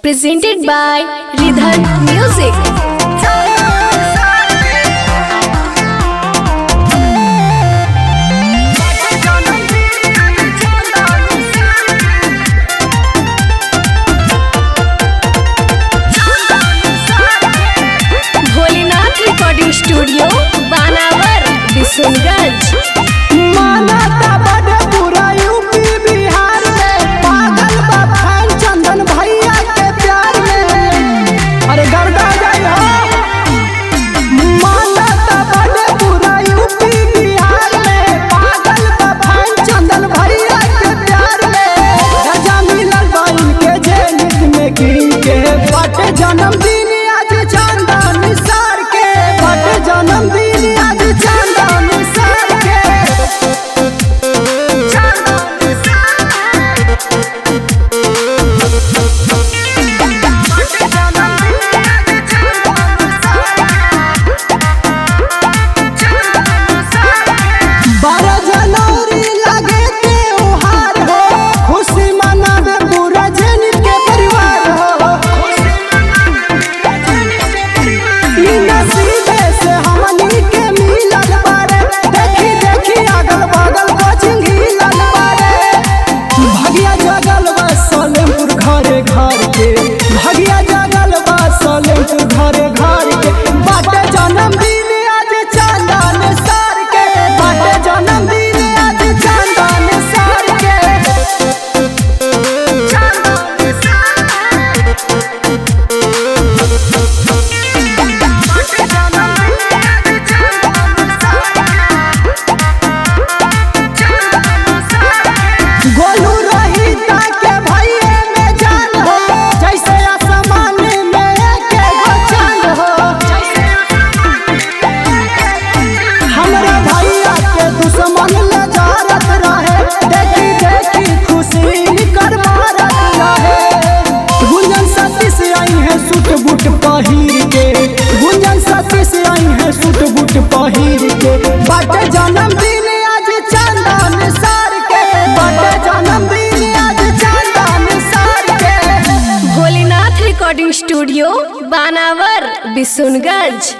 presented by Ridhan Music. Bholenath recording studio बानावर बिशनगंज। मानता बड़े पूरा यूपी बिहार में पागल बा फैन चंदन भैया के प्यार में। अरे गर्दा जाई हो। मानता बड़े पूरा यूपी बिहार में पागल बा फैन चंदन भैया के प्यार में। राजा मिलल बा इनके जेल में गिन के बाटे जन्मदिन आज चांदन सार के बाटे जन्मदिन आज चांदन सार के। बारह जनवरी लगे त्योहार हो, खुशी मनावे पूरा जैनिक के परिवार हो। ई नसीबे से हमनी के मिलल बारे, देखी देखी अगल बगल कोचिंग हिलल बारे। भगिया जगल बा सलेमपुर घरे घर के, भगिया जगल बा सलेमपुर घरे घर के। बाटे जन्मदिन आज चांदन सार के, बाटे जन्मदिन आज चांदन सार के। गोलू रोहिता के भइये में जान हो, जैसे आसमान में एके गो चांद हो। हमरा भैया के दुश्मन ले जारत रहे, देखी देखी खुशी कर मारत रहे। गुंजन साथी से आई है सूट बूट पहिर के, गुंजन साथी से आई है सूट बूट पहिर के। बाटे जन्मदिन आज चांदन सार के, बाटे जन्मदिन आज चांदन सार के। भोलेनाथ रिकॉर्डिंग स्टूडियो बानावर बिशनगंज।